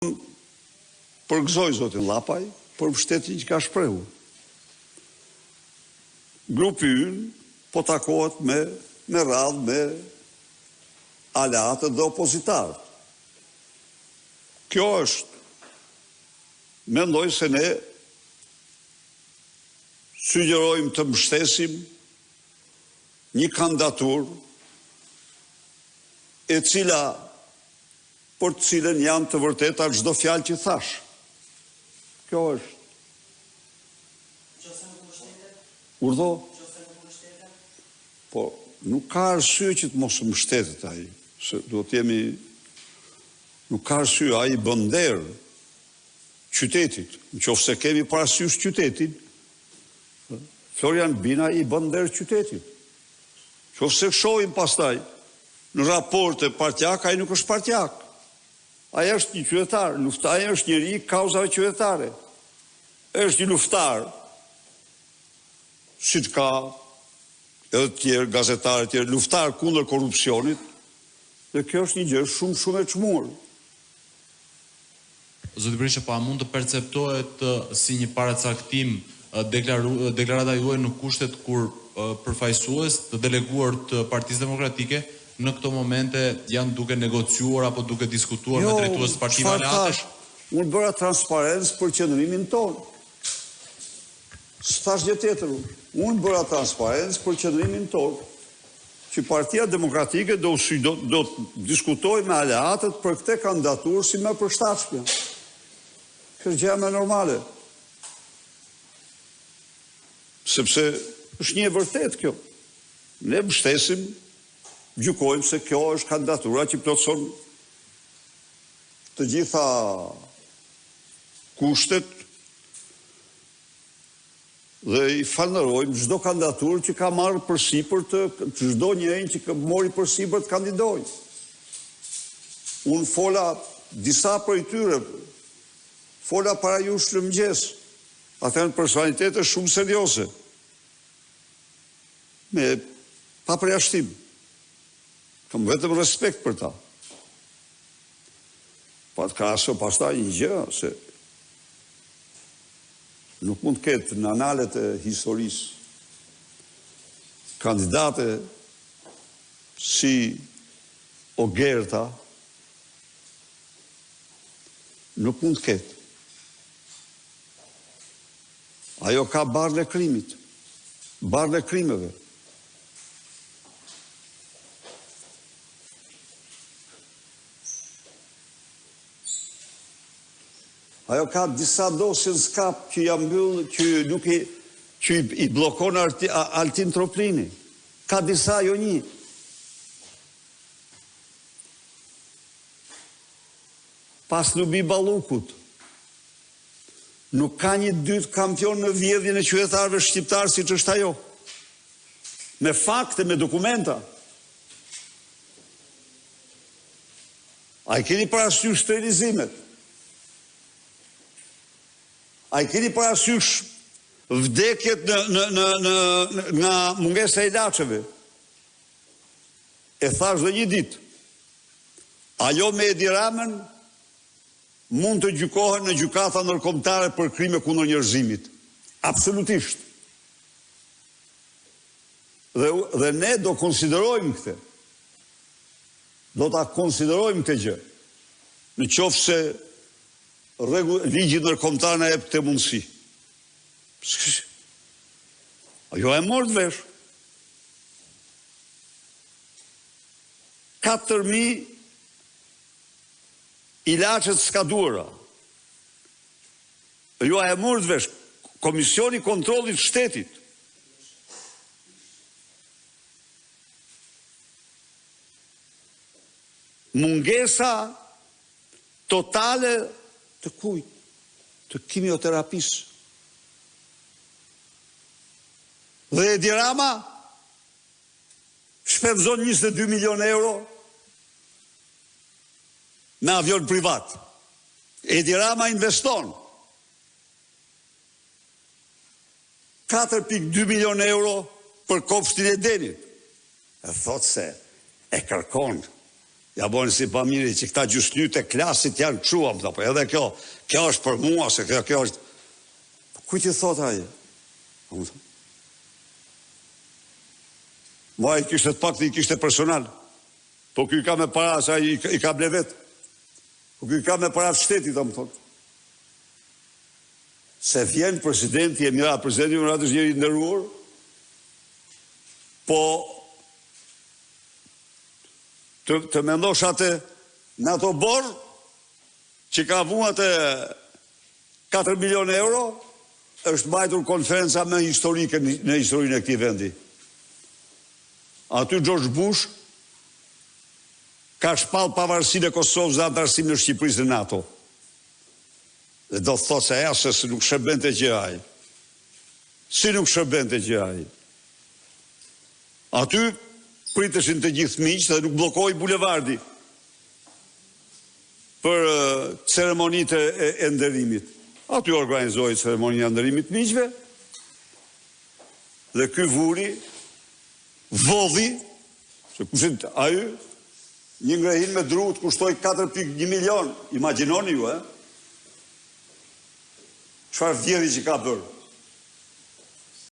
Përgëzoj zotin Llapaj për mbështetjen që ka shprehur. Grupi ynë po takohet me radhë me aleatët dhe opozitarët. Kjo është, mendoj se ne sugjerojmë të mbështesim një kandidaturë e cila për të cilën janë të vërteta çdo fjalë që thash. Kjo është. Urdhë? Po, nuk ka arsye që të mos mbështetet ai, se do të jemi, nuk ka arsye, ai bën nder qytetit. Nëse kemi parasysh qytetin, Florian Bina I bën nder qytetit. Nëse shohim pastaj në raporte partjak, ai nuk është partjak. Ai është një qytetar, ai është njeri I kauzave qytetare. Është një luftar, siç ka edhe të tjerë gazetarë të tjerë, luftar kundër korrupsionit, dhe kjo është një gjë shumë e çmuar. Zoti Berisha, pa mund të perceptohet si një paracaktim deklarata juaj në kushtet kur përfaqësues të deleguar të Partisë Demokratike në këto momente janë duke negociuar apo duke diskutuar me drejtues të partive aleate? Unë bëra transparencë për qëndrimin tonë. S'thash gjë tjetër. Unë bëra transparencë për qëndrimin tonë, që Partia Demokratike do të diskutojë me aleatët për këtë kandidaturë si më përshtatshme. Kjo është gjë më normale. Sepse është një e vërtetë kjo. Ne mbështesim, gjykojmë se kjo është kandidatura që plotëson të gjitha kushtet dhe I falenderojmë çdo kandidaturë që ka marrë përsipër të çdo njeri që ka mori përsipër të kandidojë. Unë fola disa prej tyre, fola para jush në mëngjes. Ata janë personalitete shumë serioze. Me pa përjashtim. Kam vetëm respekt për ta. Pa të krahaso pastaj një gjë, se nuk mund të ketë në analet e historisë kandidate si Ogerta, nuk mund të ketë. Ajo ka barrën e krimit, barrën e krimeve. Ajo ka disa dosje në skap që jam mbyllë, që I blokon Altin Troplini. Ka disa, jo një. Pas Lubi Ballukut. Nuk ka një dytë kampion në vjedhjen e qytetarëve shqiptarë siç është ajo. Me fakte, me dokumenta. A I keni parasysh sterilizimet? A I keni parasysh vdekjet nga mungesa e ilaçeve? E thash dhe një ditë. Ajo me Edi Ramën mund të gjykohen në gjykata ndërkombëtare për krime kundër njerëzimit. Absolutisht. Dhe ne do konsiderojmë këtë. Do ta konsiderojmë këtë gjë. Në qoftë se ligji ndërkombëtar na jep këtë mundësi. Ajo e mor vesh. 4.000 ilaçet skaduara. Ajo e mor vesh. Komisioni Kontrollit Shtetit. Mungesa totale të kujt? Të kimioterapisë. Dhe Edi Rama shpenzon 22 milion euro në avion privat. Edi Rama investon 4.2 milion euro për kopshtin e Denit. E thot se e kërkon Ja bojnë si pa miri që këta gjysmytë e klasit janë quam, po edhe kjo është për mua, se kjo është... Ku që thot aje? Ma i kishte të pak të i kishte personal. Po kjo i ka me para, sa i ka ble vetë. Po kjo i ka me para të shtetit, më thot. Se vjen presidenti e mira, presidenti e mira të njëri ndërruar, po të mendosh atë në ato borë që ka vuat e 4 milion euro, është bajtur konferenca me historike në historinë e këtij vendi. Aty George Bush ka shpall pavarësinë e Kosovës dhe antarësinë në Shqipërisë në NATO. Dhe do të thotë se asë se nuk shërbente gjë ai. Si nuk shërbente gjë ai. Aty priteshin të gjithë miqtë dhe nuk blokoi bulevardi për ceremonitë e nderimit. Aty organizoi ceremonia e nderimit miqve dhe ky vuri vodhi, se kushtet ai një ngrehin me dru të kushtoi 4.1 milion. Imagjinoni ju, çfarë vjedhje që ka bërë.